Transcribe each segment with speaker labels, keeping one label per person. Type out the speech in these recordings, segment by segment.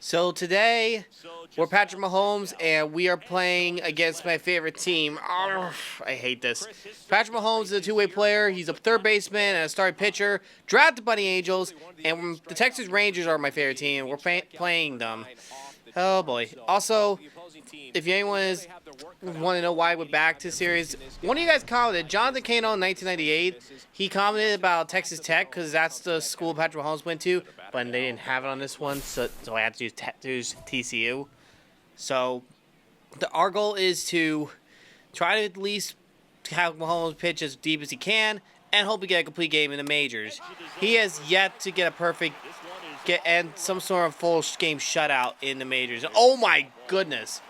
Speaker 1: So today, we're Patrick Mahomes, and we are playing against my favorite team. Arrgh, I hate this. Patrick Mahomes is a two-way player. He's a third baseman and a starting pitcher, drafted by the Angels, and the Texas Rangers are my favorite team. We're playing them. Oh boy. Also, if anyone is want to know why we're back to the series, one of you guys commented, Jonathan Kano in 1998, he commented about Texas Tech because that's the school Patrick Mahomes went to, but they didn't have it on this one, so I had to use TCU. So our goal is to try to at least have Mahomes pitch as deep as he can and hope to get a complete game in the majors. He has yet to get a perfect and some sort of full game shutout in the majors. Oh my goodness.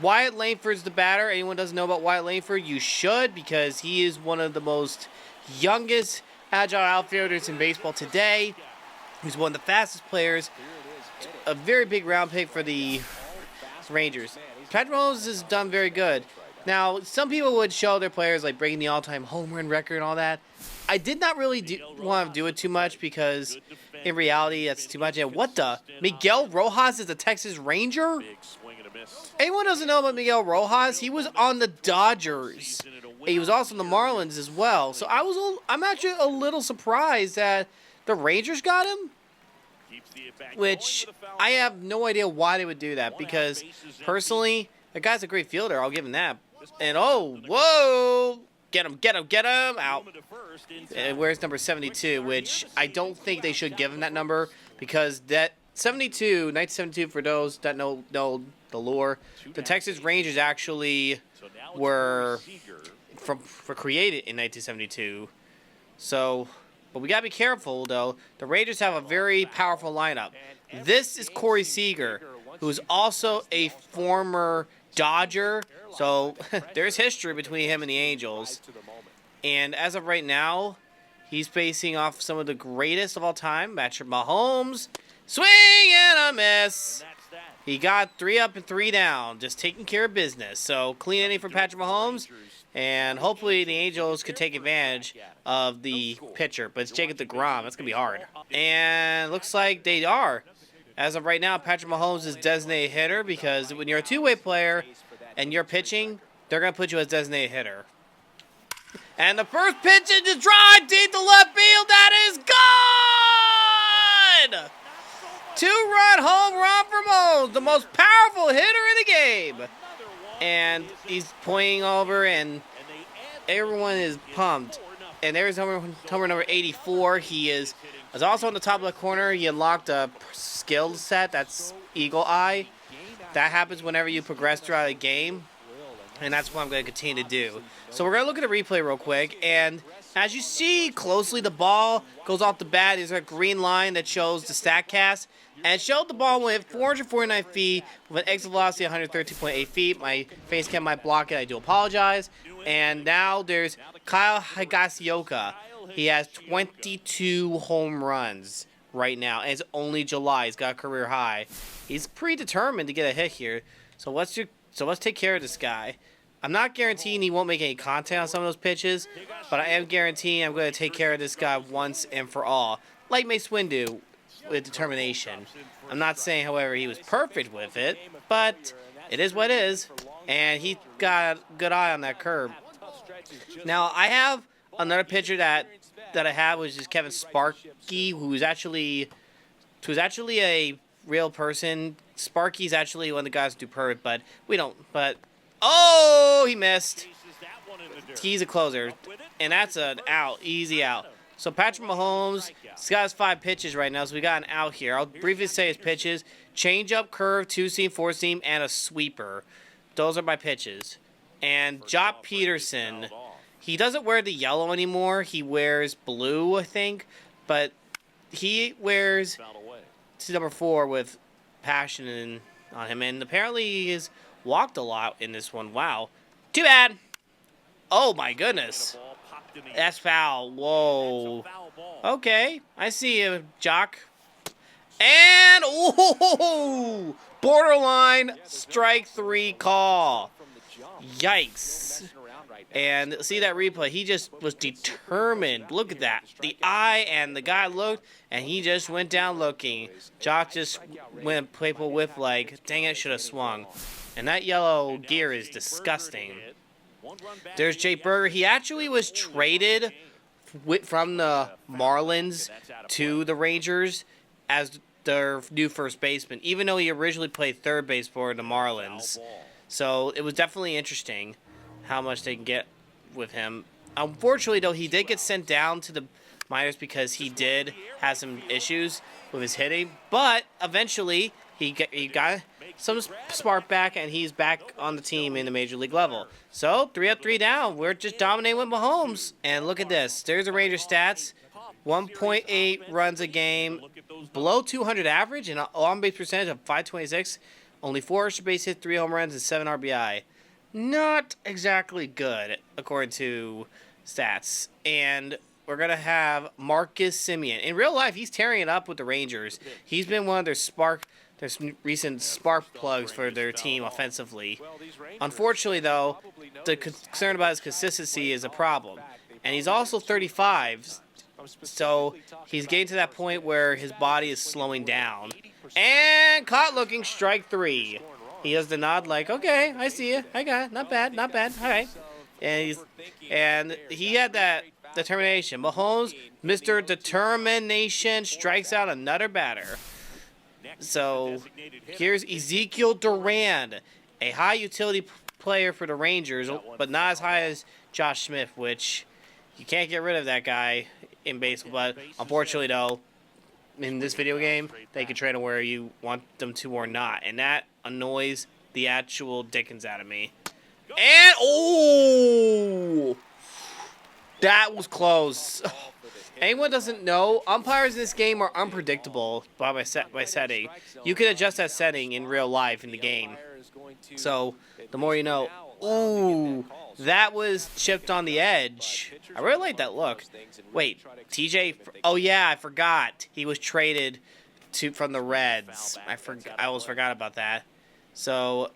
Speaker 1: Wyatt Langford's the batter. Anyone doesn't know about Wyatt Langford, you should, because he is one of the most youngest agile outfielders in baseball today. He's one of the fastest players. A very big round pick for the Rangers. Patrick Mahomes has done very good. Now, some people would show their players like breaking the all-time home run record and all that. I did not really want to do it too much because in reality, that's too much. And what the? Miguel Rojas is a Texas Ranger? Anyone doesn't know about Miguel Rojas? He was on the Dodgers. He was also on the Marlins as well. So I'm actually a little surprised that the Rangers got him. Which I have no idea why they would do that, because personally, the guy's a great fielder. I'll give him that. And oh, whoa! Get him, get him, get him! Out. And where's number 72, which I don't think they should give him that number, because that 1972, for those that know the lore, the Texas Rangers actually were created in 1972. So, but we gotta be careful though. The Rangers have a very powerful lineup. This is Corey Seager, who's also a former Dodger. So there's history between him and the Angels. And as of right now, he's facing off some of the greatest of all time, Patrick Mahomes. Swing and a miss. He got 3 up and 3 down, just taking care of business. So clean inning for Patrick Mahomes, and hopefully the Angels could take advantage of the pitcher. But it's Jacob deGrom. That's going to be hard. And looks like they are. As of right now, Patrick Mahomes is designated hitter, because when you're a two-way player and you're pitching, they're going to put you as designated hitter. And the first pitch is just drive deep to left field. That is gone! 2-run home run for Mahomes, the most powerful hitter in the game. And he's pointing over, and everyone is pumped. And there's homer number 84. He is also on the top left corner. He unlocked a skill set. That's Eagle Eye. That happens whenever you progress throughout a game. And that's what I'm going to continue to do. So we're going to look at the replay real quick. And as you see closely, the ball goes off the bat. There's a green line that shows the StatCast. And it showed the ball went 449 feet with an exit velocity of 113.8 feet. My face cam might block it. I do apologize. And now there's Kyle Higashioka. He has 22 home runs right now. And it's only July. He's got a career high. He's predetermined to get a hit here. So let's take care of this guy. I'm not guaranteeing he won't make any contact on some of those pitches, but I am guaranteeing I'm going to take care of this guy once and for all, like Mace Windu, with determination. I'm not saying, however, he was perfect with it, but it is what it is, and he got a good eye on that curve. Now, I have another pitcher that I have, which is Kevin Sparky, who's actually a real person. Sparky's actually one of the guys who do perfect, but we don't. But oh, he missed. He's a closer, and that's an out, easy out. So Patrick Mahomes, he's got his 5 pitches right now, so we got an out here. I'll briefly say his pitches: change-up, curve, 2-seam, 4-seam, and a sweeper. Those are my pitches. And Jock Peterson, he doesn't wear the yellow anymore. He wears blue, I think, but he wears number 4 with passion on him, and apparently he has walked a lot in this one. Wow. Too bad. Oh my goodness. That's foul. Whoa. Okay. I see you, Jock. And ooh, borderline strike 3 call. Yikes. And see that replay, he just was determined. Look at that. The eye and the guy looked, and he just went down looking. Jock just went playful whip like, dang it, should have swung. And that yellow gear is disgusting. There's Jake Berger. He actually was traded from the Marlins to the Rangers as their new first baseman, even though he originally played third base for the Marlins. So it was definitely interesting how much they can get with him. Unfortunately, though, he did get sent down to the minors because he did have some issues with his hitting. But eventually, he got some spark back, and he's back on the team in the major league level. So 3 up, 3 down. We're just dominating with Mahomes. And look at this. There's the Ranger stats. 1.8 runs a game, below 200 average, and on-base percentage of .526. Only 4 extra base hits, 3 home runs, and 7 RBI. Not exactly good, according to stats. And we're going to have Marcus Semien. In real life, he's tearing it up with the Rangers. He's been one of their recent spark plugs for their team offensively. Unfortunately, though, the concern about his consistency is a problem. And he's also 35, so he's getting to that point where his body is slowing down. And caught looking, strike 3. He does the nod like, okay, I see you. I got it. Not bad, not bad. All right. And he had that determination. Mahomes, Mr. Determination, strikes out another batter. So here's Ezekiel Duran, a high utility player for the Rangers, but not as high as Josh Smith, which you can't get rid of that guy in baseball. But unfortunately, though, in this video game, they can trade him where you want them to or not. And that annoys the actual dickens out of me. And, oh! That was close. Anyone doesn't know, umpires in this game are unpredictable by setting. You can adjust that setting in real life in the game. So, the more you know. Ooh, that was chipped on the edge. I really like that look. Wait, TJ, oh yeah, I forgot. He was traded from the Reds. I almost forgot about that. So,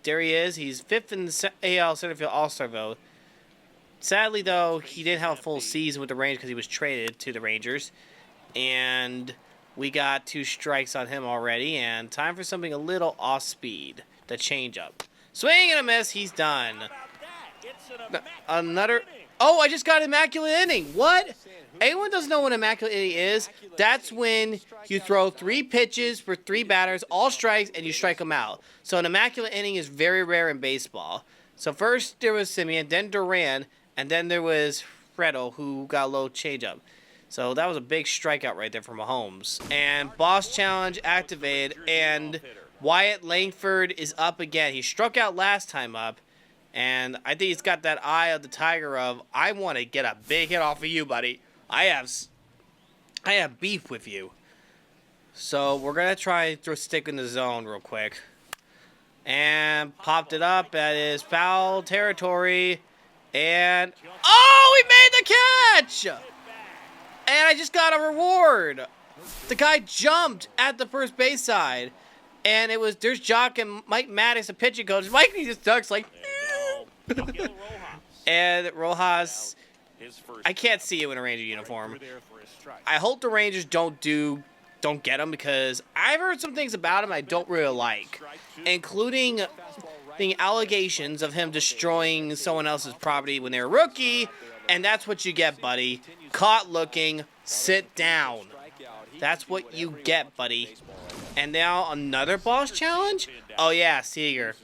Speaker 1: there he is. He's 5th in the AL Center Field All-Star vote. Sadly, though, he didn't have a full season with the Rangers because he was traded to the Rangers. And we got 2 strikes on him already. And time for something a little off-speed. The changeup. Swing and a miss. He's done. Another. Oh, I just got immaculate inning. What? Anyone doesn't know what immaculate inning is? That's when you throw 3 pitches for 3 batters, all strikes, and you strike them out. So an immaculate inning is very rare in baseball. So first there was Semien, then Duran, and then there was Fredo, who got a low changeup. So that was a big strikeout right there for Mahomes. And boss challenge activated, and Wyatt Langford is up again. He struck out last time up, and I think he's got that eye of the tiger of, I want to get a big hit off of you, buddy. I have beef with you. So we're going to try and throw a stick in the zone real quick. And popped it up. That is foul territory. And, oh, he made the catch! And I just got a reward. The guy jumped at the first base side. And there's Jock and Mike Maddox, the pitching coach. Mike, he just ducks like, and Rojas, I can't see you in a Ranger uniform. I hope the Rangers don't get him, because I've heard some things about him I don't really like, including the allegations of him destroying someone else's property when they're a rookie, and that's what you get, buddy. Caught looking, sit down. That's what you get, buddy. And now another boss challenge? Oh yeah, Seager.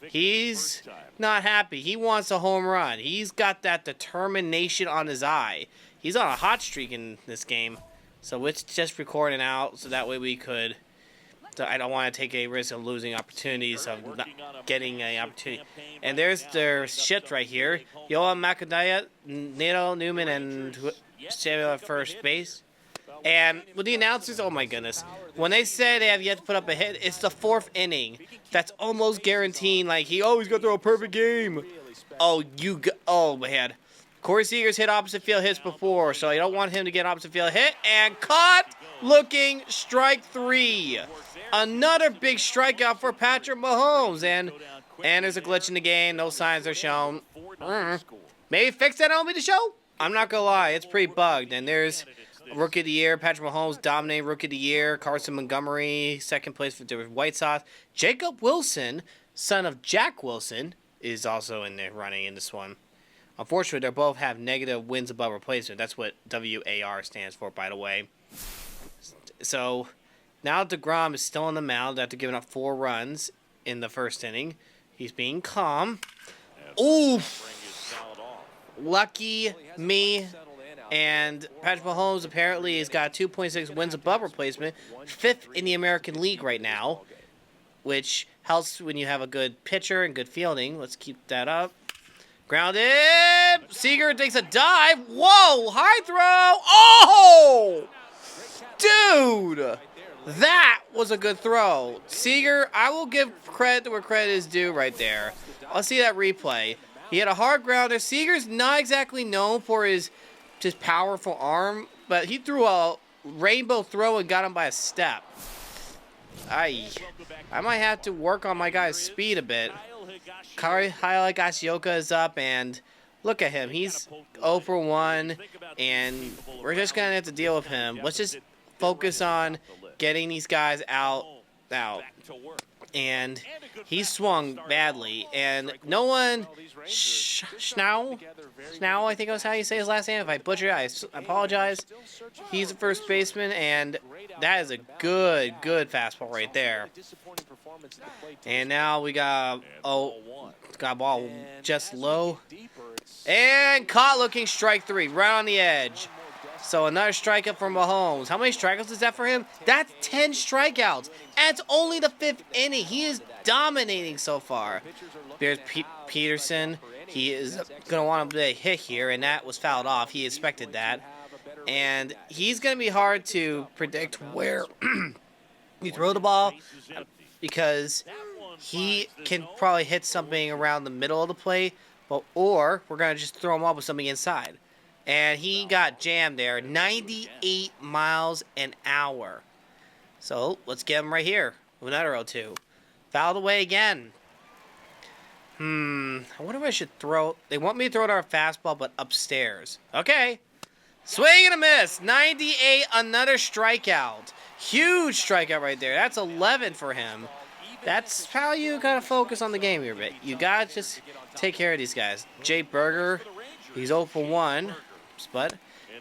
Speaker 1: He's not happy. He wants a home run. He's got that determination on his eye. He's on a hot streak in this game. So it's just recording out so that way we could. So I don't want to take a risk of losing opportunities, of not getting an opportunity. And there's their shit right here. Yohan Macadaya, Nato Newman, and Samuel at first base. And with the announcers, oh my goodness, when they say they have yet to put up a hit, it's the 4th inning. That's almost guaranteeing, like, he's going to throw a perfect game. Oh man. Corey Seager's hit opposite field hits before, so you don't want him to get opposite field hit. And caught looking, strike 3. Another big strikeout for Patrick Mahomes. And there's a glitch in the game. No signs are shown. Maybe fix that on me to show. I'm not gonna lie, it's pretty bugged. And there's Rookie of the Year, Patrick Mahomes, dominating Rookie of the Year. Carson Montgomery, second place for the White Sox. Jacob Wilson, son of Jack Wilson, is also in there running in this one. Unfortunately, they both have negative wins above replacement. That's what WAR stands for, by the way. So now DeGrom is still on the mound after giving up 4 runs in the first inning. He's being calm. Oof! Lucky me. And Patrick Mahomes apparently has got 2.6 wins above replacement, 5th in the American League right now, which helps when you have a good pitcher and good fielding. Let's keep that up. Grounded. Seager takes a dive. Whoa! High throw. Oh! Dude! That was a good throw. Seager, I will give credit where credit is due right there. I'll see that replay. He had a hard grounder. Seager's not exactly known for his just powerful arm, but he threw a rainbow throw and got him by a step. I might have to work on my guy's speed a bit. Kari Higashioka is up, and look at him. He's 0 for 1, and we're just going to have to deal with him. Let's just focus on getting these guys out. And he swung badly, and no one, Schnau, I think was how you say his last name. If I butcher it, I apologize. He's the first baseman, and that is a good fastball right there. And now we got a ball just low, and caught looking strike 3, right on the edge. So another strikeout from Mahomes. How many strikeouts is that for him? That's 10 strikeouts. And it's only the 5th inning. He is dominating so far. There's Peterson. He is going to want to hit here, and that was fouled off. He expected that. And he's going to be hard to predict where you throw the ball because he can probably hit something around the middle of the plate, or we're going to just throw him up with something inside. And he got jammed there, 98 miles an hour. So let's get him right here. Another 0-2. Fouled away again. I wonder if I should throw. They want me to throw it our fastball, but upstairs. Okay. Swing and a miss. 98, another strikeout. Huge strikeout right there. That's 11 for him. That's how you gotta focus on the game here a bit. You gotta just take care of these guys. Jay Berger, he's 0 for 1. But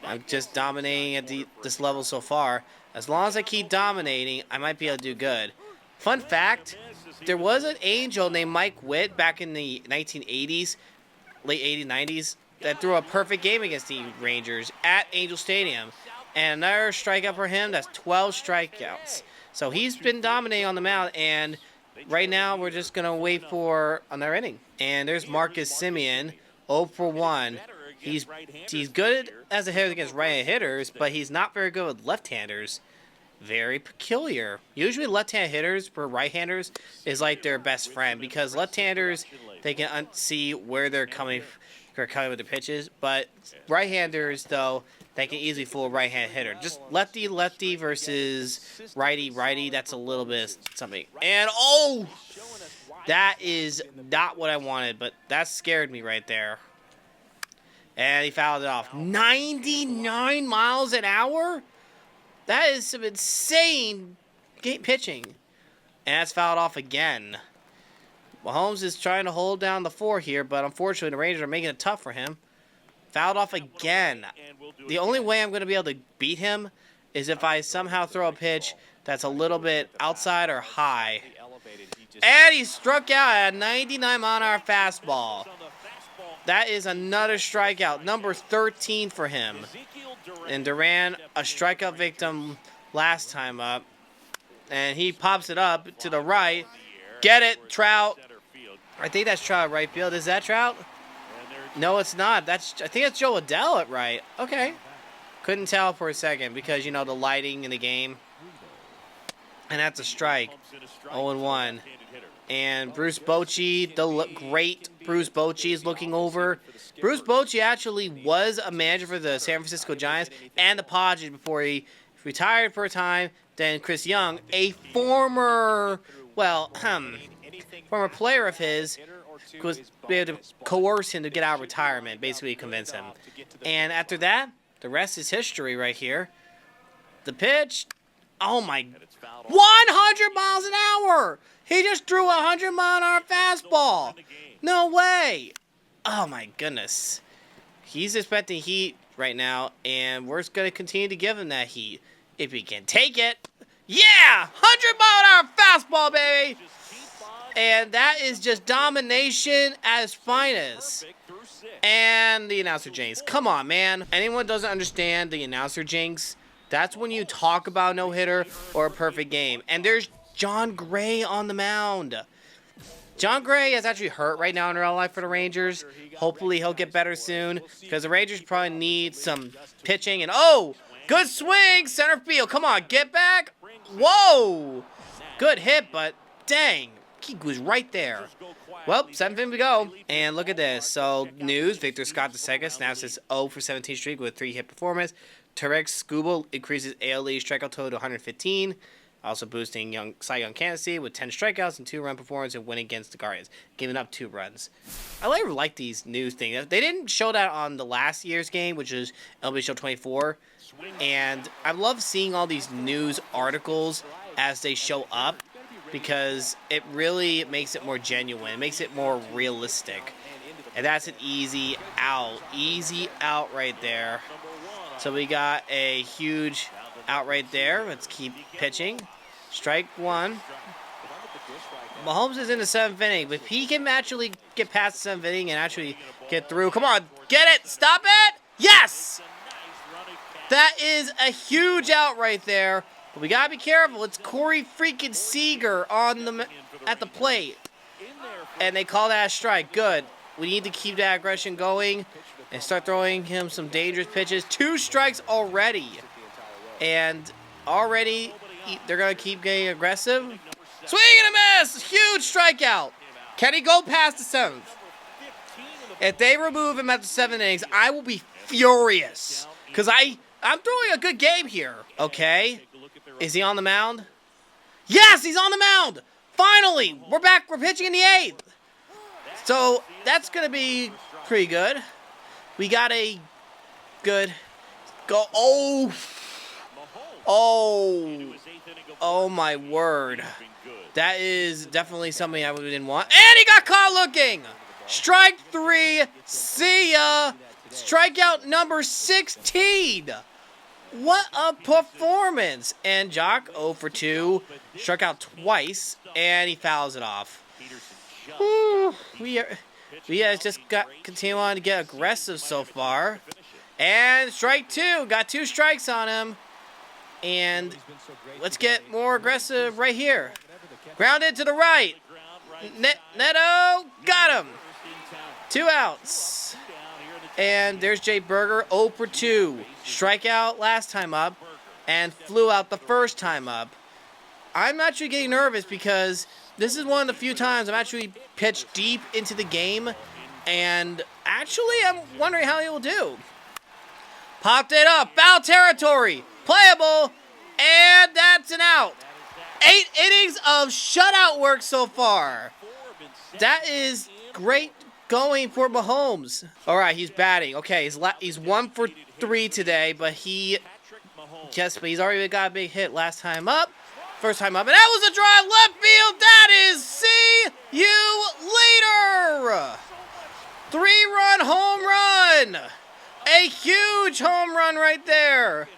Speaker 1: I'm just dominating at this level so far. As long as I keep dominating, I might be able to do good. Fun fact, there was an angel named Mike Witt back in the 1980s, late 80s, 90s, that threw a perfect game against the Rangers at Angel Stadium. And another strikeout for him, that's 12 strikeouts. So he's been dominating on the mound, and right now we're just going to wait for another inning. And there's Marcus Semien, 0 for 1. He's good as a hitter against right-handed hitters, but he's not very good with left-handers. Very peculiar. Usually left-handed hitters for right-handers is like their best friend because left-handers, they can see where they're coming with their pitches, but right-handers, though, they can easily fool a right-handed hitter. Just lefty-lefty versus righty-righty, that's a little bit something. And, that is not what I wanted, but that scared me right there. And he fouled it off. 99 miles an hour? That is some insane pitching. And that's fouled off again. Mahomes is trying to hold down the 4 here, but unfortunately the Rangers are making it tough for him. Fouled off again. The only way I'm going to be able to beat him is if I somehow throw a pitch that's a little bit outside or high. And he struck out at a 99-mile-an-hour fastball. That is another strikeout, number 13 for him. And Duran, a strikeout victim last time up. And he pops it up to the right. Get it, Trout. I think that's Trout at right field. Is that Trout? No, it's not. I think that's Joe Adele at right. Okay. Couldn't tell for a second because, the lighting in the game. And that's a strike. 0-1. And Bruce Bochy, the great Bruce Bochy is looking over. Bruce Bochy actually was a manager for the San Francisco Giants and the Padres before he retired for a time. Then Chris Young, a former player of his, be able to coerce him to get out of retirement, basically convince him. And after that, the rest is history right here. The pitch, oh my, 100 miles an hour! He just threw a 100-mile-an-hour fastball. No way! Oh my goodness. He's expecting heat right now, and we're going to continue to give him that heat. If he can take it. Yeah! 100-mile-an-hour fastball, baby! And that is just domination at its finest. And the announcer jinx. Come on, man. Anyone doesn't understand the announcer jinx, that's when you talk about no-hitter or a perfect game. And there's John Gray on the mound. John Gray is actually hurt right now in real life for the Rangers. Hopefully he'll get better soon, because the Rangers probably need some pitching. And oh, good swing, center field. Come on, get back. Whoa, good hit, but dang, he was right there. Well, 7th to go, and look at this. So news: Victor Scott II snaps his 0-for-17 streak with a 3-hit performance. Tarek Skubal increases AL League strikeout total to 115. Also boosting Cy Young candidacy with 10 strikeouts and 2-run performance and win against the Guardians, giving up 2 runs. I like these news things. They didn't show that on the last year's game, which is MLB Show 24. And I love seeing all these news articles as they show up, because it really makes it more genuine. It makes it more realistic. And that's an easy out. Easy out right there. So we got a huge out right there. Let's keep pitching. Strike 1. Mahomes is in the 7th inning. If he can actually get past the 7th inning and actually get through. Come on, get it. Stop it. Yes. That is a huge out right there. But we got to be careful. It's Corey freaking Seager at the plate. And they call that a strike. Good. We need to keep that aggression going and start throwing him some dangerous pitches. 2 strikes already. And already they're going to keep getting aggressive. Swing and a miss! Huge strikeout. Can he go past the 7th? If they remove him at the 7th innings, I will be furious. Because I'm throwing a good game here. Okay. Is he on the mound? Yes, he's on the mound. Finally, we're back. We're pitching in the 8th. So that's going to be pretty good. We got a good go. Oh my word. That is definitely something I didn't want. And he got caught looking. Strike 3. See ya. Strikeout number 16. What a performance. And Jock 0 for 2. Struck out twice. And he fouls it off. We just continue on to get aggressive so far. And strike 2. Got 2 strikes on him. And let's get more aggressive right here. Grounded to the right. Neto got him. 2 outs. And there's Jay Berger, 0 for 2. Strikeout last time up and flew out the first time up. I'm actually getting nervous because this is one of the few times I've actually pitched deep into the game. And actually, I'm wondering how he will do. Popped it up. Foul territory. Playable. And that's an out. 8 innings of shutout work so far. That is great going for Mahomes. All right, he's batting. Okay, he's 1 for 3 today, but he's already got a big hit last time up. First time up, and that was a drive left field. That is see you later. 3-run home run. A huge home run right there.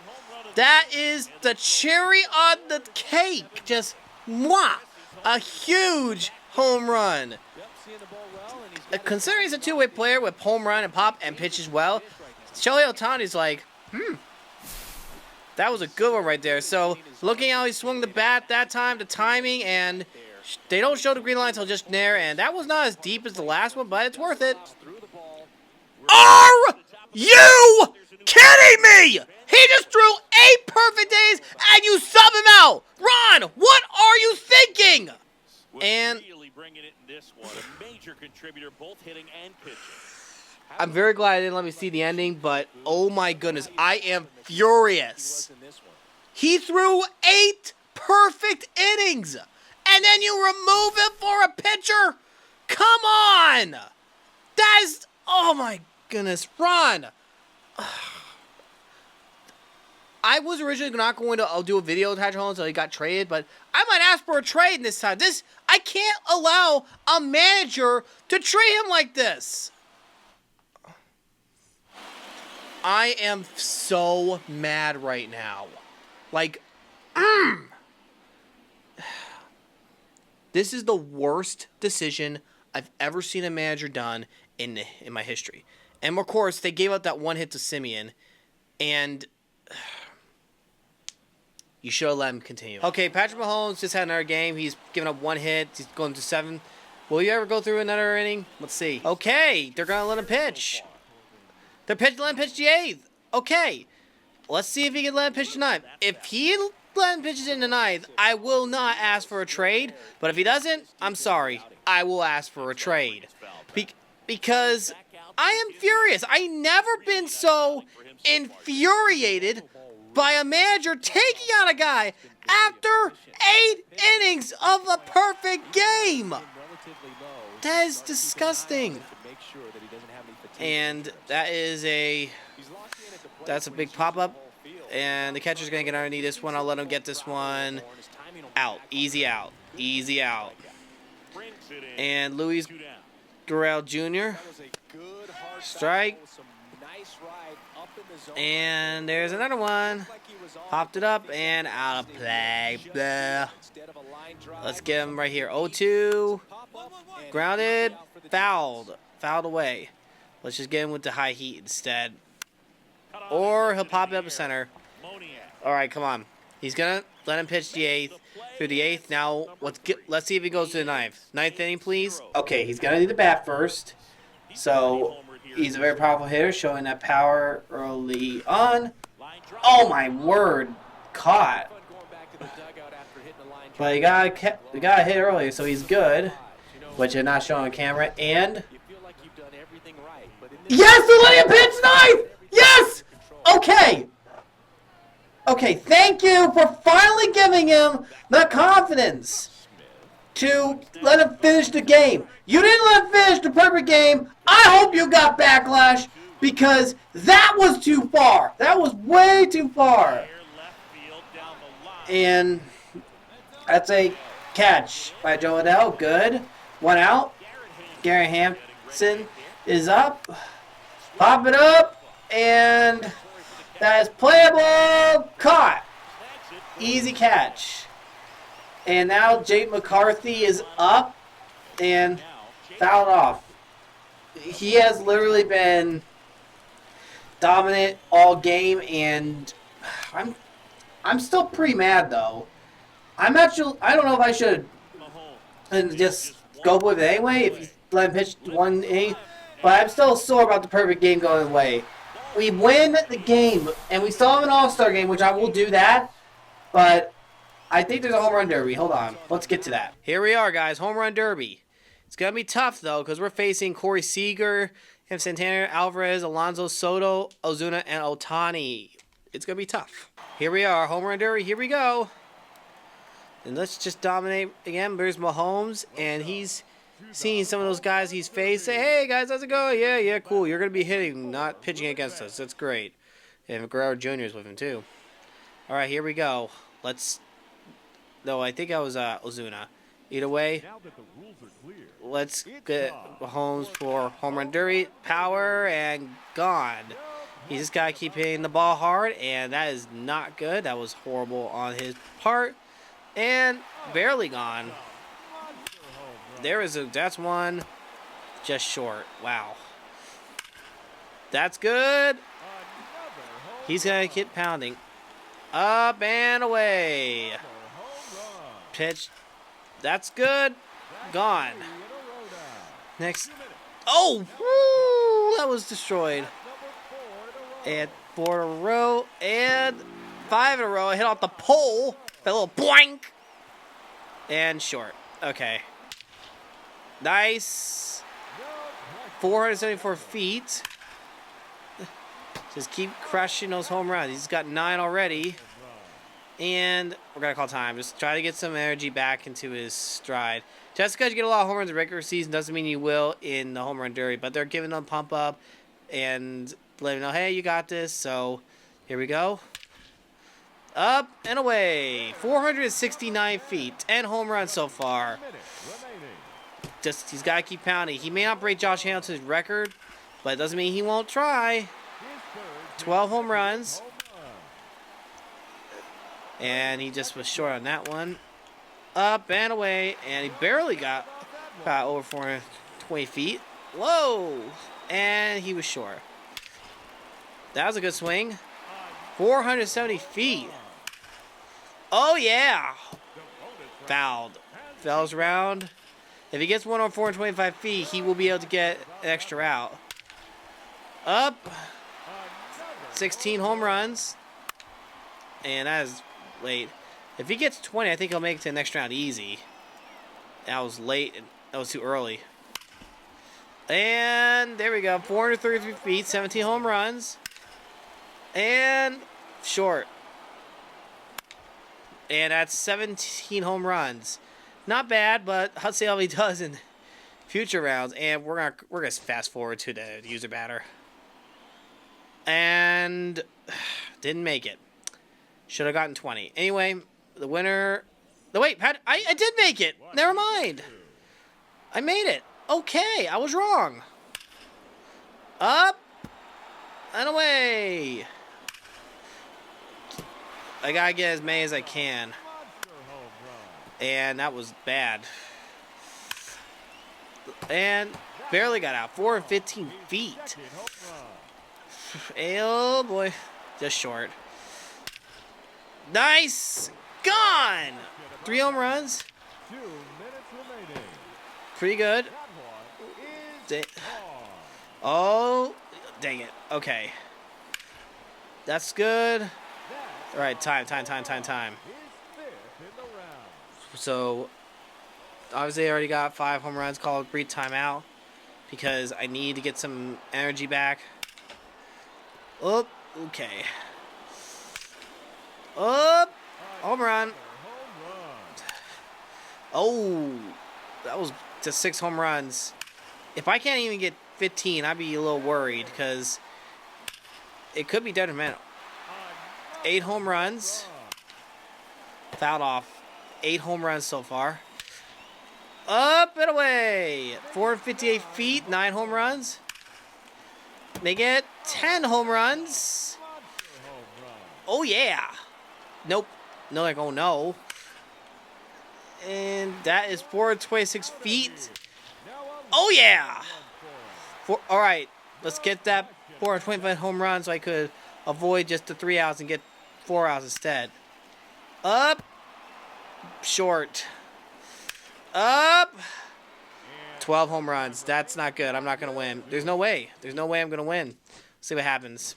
Speaker 1: That is the cherry on the cake. Just mwah. A huge home run. Considering he's a two-way player with home run and pop and pitches well, Shohei Ohtani's like, that was a good one right there. So, looking how he swung the bat that time, the timing, and they don't show the green line until just there, and that was not as deep as the last one, but it's worth it. Are you kidding me? He just threw 8 perfect days, and you sub him out. Ron, what are you thinking? And I'm very glad I didn't let me see the ending, but oh my goodness, I am furious. He threw 8 perfect innings, and then you remove him for a pitcher? Come on! That is... Oh, my goodness. Run! I was originally not going to do a video with Patrick Mahomes until he got traded, but I might ask for a trade this time. I can't allow a manager to treat him like this. I am so mad right now. Like, this is the worst decision I've ever seen a manager done in my history. And of course, they gave up that one hit to Simeon, and you should have let him continue. Okay, Patrick Mahomes just had another game. He's given up one hit. He's going to 7. Will you ever go through another inning? Let's see. Okay, they're going to let him pitch. They're letting him pitch the 8th. Okay, let's see if he can let him pitch the 9th. If he let him pitch in the 9th, I will not ask for a trade. But if he doesn't, I'm sorry. I will ask for a trade. Because I am furious. I never been so infuriated by a manager taking out a guy after 8 innings of a perfect game. That is disgusting. And that's a big pop-up. And the catcher's going to get underneath this one. I'll let him get this one out. Easy out. Easy out. And Luis Guerrero Jr. Strike. And there's another one. Popped it up and out of play. Blah. Let's get him right here. 0-2. Grounded. Fouled. Fouled away. Let's just get him with the high heat instead. Or he'll pop it up the center. Alright, come on. He's going to let him pitch the 8th. Through the 8th. Now, let's see if he goes to the 9th. 9th inning, please. Okay, he's going to need the bat first. So, he's a very powerful hitter, showing that power early on. Oh, my word. Caught. But he got a hit early, so he's good. Which is not showing on camera. And... yes, they're letting him pitch 9th! Yes! Okay. Okay, thank you for finally giving him the confidence to let him finish the game. You didn't let him finish the perfect game. I hope you got backlash because that was too far. That was way too far. And that's a catch by Joe Adele. Good. 1 out. Gary Hampson is up. Pop it up. And that is playable. Caught. Easy catch. And now Jake McCarthy is up and fouled off. He has literally been dominant all game, and I'm still pretty mad though. I don't know if I should just go with it anyway if you let him pitch 1 inning, but I'm still sore about the perfect game going away. We win the game, and we still have an all-star game, which I will do that, but I think there's a home run derby. Hold on. Let's get to that. Here we are, guys. Home run derby. It's going to be tough, though, because we're facing Corey Seager, Santana, Alvarez, Alonso Soto, Ozuna, and Ohtani. It's going to be tough. Here we are. Home run derby. Here we go. And let's just dominate again. There's Mahomes, and he's seeing some of those guys he's faced. Say, hey, guys, how's it going? Yeah, cool. You're going to be hitting, not pitching against us. That's great. And Guerrero Jr. is with him, too. All right, here we go. No, I think I was Ozuna. Either way, let's get Mahomes for home run derby. Power and gone. He just got to keep hitting the ball hard, and that is not good. That was horrible on his part. And barely gone. That's one just short. Wow. That's good. He's going to keep pounding. Up and away. Pitch. That's good. Gone. Next. Oh, woo, that was destroyed. And 4 in a row. And 5 in a row. I hit off the pole. A little boink. And short. Okay. Nice. 474 feet. Just keep crushing those home runs. He's got 9 already. And we're going to call time. Just try to get some energy back into his stride. Just because you get a lot of home runs in the regular season doesn't mean you will in the home run derby. But they're giving them a pump up and letting them know, hey, you got this. So here we go. Up and away. 469 feet. 10 home runs so far. Just he's got to keep pounding. He may not break Josh Hamilton's record, but it doesn't mean he won't try. 12 home runs. And he just was short on that one. Up and away. And he barely got over 420 feet. Whoa. And he was short. That was a good swing. 470 feet. Oh, yeah. Fouled. Fouls around. If he gets one over 425 feet, he will be able to get an extra out. Up. 16 home runs. And that is late. If he gets 20, I think he'll make it to the next round easy. That was late. That was too early. And there we go. 433 feet, 17 home runs. And short. And that's 17 home runs. Not bad, but let's see how he does in future rounds. And we're gonna fast forward to the user batter. And didn't make it. Should have gotten 20. Anyway, the winner. No, wait, Pat. I did make it. Never mind. I made it. Okay, I was wrong. Up and away. I gotta get as many as I can. And that was bad. And barely got out. 415 feet. Oh boy. Just short. Nice! Gone! 3 home runs. Pretty good. Oh, dang it. Okay. That's good. All right, time. So, obviously I already got 5 home runs. Called a brief timeout because I need to get some energy back. Oh, okay. Up, home run. Oh, that was just 6 home runs. If I can't even get 15, I'd be a little worried because it could be detrimental. 8 home runs. Fouled off. 8 home runs so far. Up and away. 458 feet, 9 home runs. Make it 10 home runs. Oh, yeah. Nope. No, like, oh, no. And that is 426 feet. Oh, yeah. All right. Let's get that 425 home run so I could avoid just the 3 outs and get 4 outs instead. Up. Short. Up. 12 home runs. That's not good. I'm not going to win. There's no way. There's no way I'm going to win. See what happens.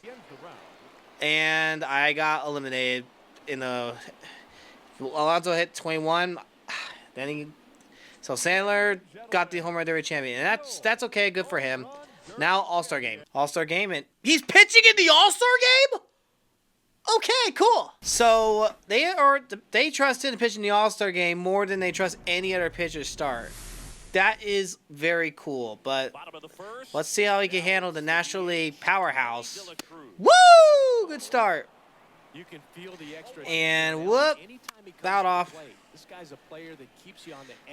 Speaker 1: And I got eliminated in the... Alonso hit 21. Then so Sandler got the home run derby champion. And that's okay. Good for him. Now All-Star game. All-Star game. And he's pitching in the All-Star game? Okay, cool. So they trust him to pitch in the All-Star game more than they trust any other pitcher to start. That is very cool. But let's see how he can handle the National League powerhouse. Woo! Good start. And whoop. Fouled off.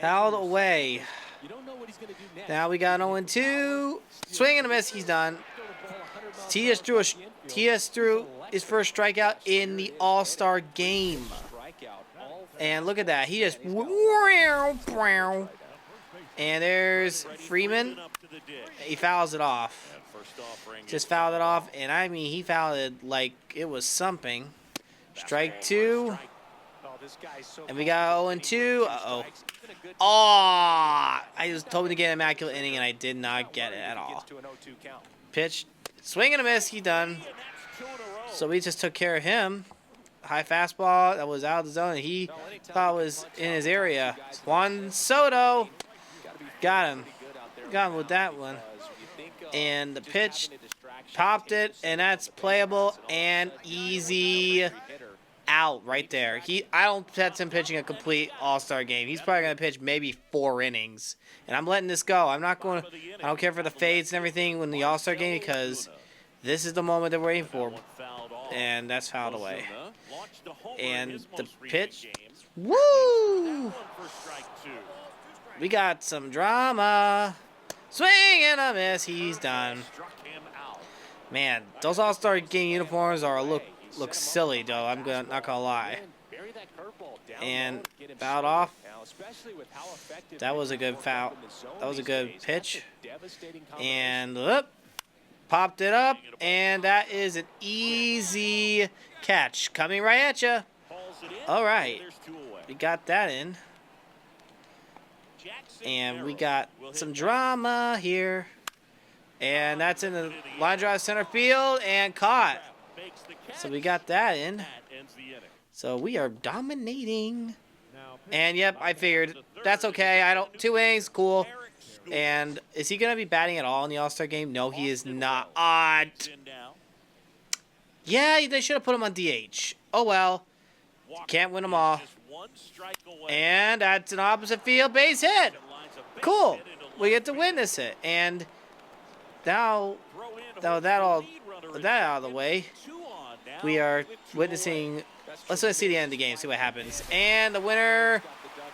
Speaker 1: Fouled away. Now we got 0-2. Swing and a miss. He's done. He just threw his first strikeout in the All-Star game. And look at that. He just... And there's Freeman. He fouls it off. Just fouled it off. And I mean, he fouled it like it was something. Strike 2. And we got 0-2. Uh-oh. Oh, I was told to get an immaculate inning, and I did not get it at all. Pitch. Swing and a miss. He done. So we just took care of him. High fastball that was out of the zone. He thought it was in his area. Juan Soto. Got him. Got him with that one. And the pitch. Popped it. And that's playable and easy out right there. I don't bet him pitching a complete All-Star game. He's probably going to pitch maybe 4 innings. And I'm letting this go. I'm not going to, I don't care for the fades and everything in the All-Star game because this is the moment they're waiting for. And that's fouled away. And the pitch. Woo! We got some drama. Swing and a miss. He's done. Man, those All-Star game uniforms are look silly though. Not gonna lie. And fouled off. That was a good foul. That was a good pitch. And popped it up, and that is an easy catch coming right at you. All right, we got that in, and we got some drama here, and that's in the line drive center field and caught. So we got that in. So we are dominating. And yep, I figured that's okay. 2 innings, cool. And is he going to be batting at all in the All-Star game? No, he is not. Yeah, they should have put him on DH. Oh, well. Can't win them all. And that's an opposite field base hit. Cool. We get to witness it. And now that out of the way, we are witnessing. Let's see the end of the game, see what happens. And the winner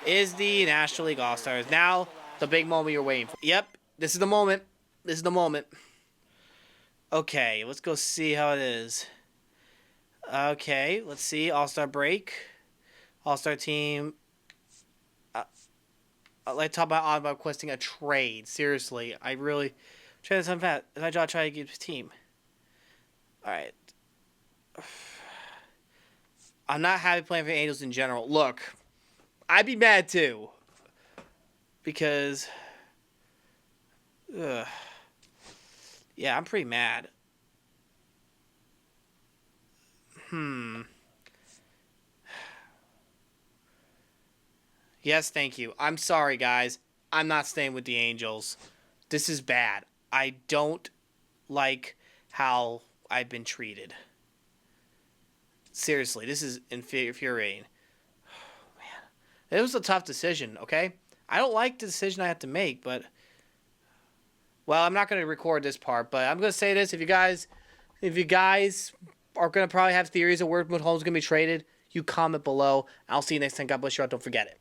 Speaker 1: is the National League All-Stars. Now, the big moment you're waiting for. Yep, this is the moment. This is the moment. Okay, let's go see how it is. Okay, let's see. All-Star break. All-Star team. I'd like to talk about requesting a trade. Seriously, I really try to something fast. I try to get his team. All right. I'm not happy playing for the Angels in general. Look, I'd be mad too. Because, yeah, I'm pretty mad. Yes, thank you. I'm sorry, guys. I'm not staying with the Angels. This is bad. I don't like how I've been treated. Seriously, this is infuriating. Oh, man. It was a tough decision, okay? I don't like the decision I have to make, but... Well, I'm not going to record this part, but I'm going to say this. If you guys are going to probably have theories of where Mahomes is going to be traded, you comment below. I'll see you next time. God bless you all. Don't forget it.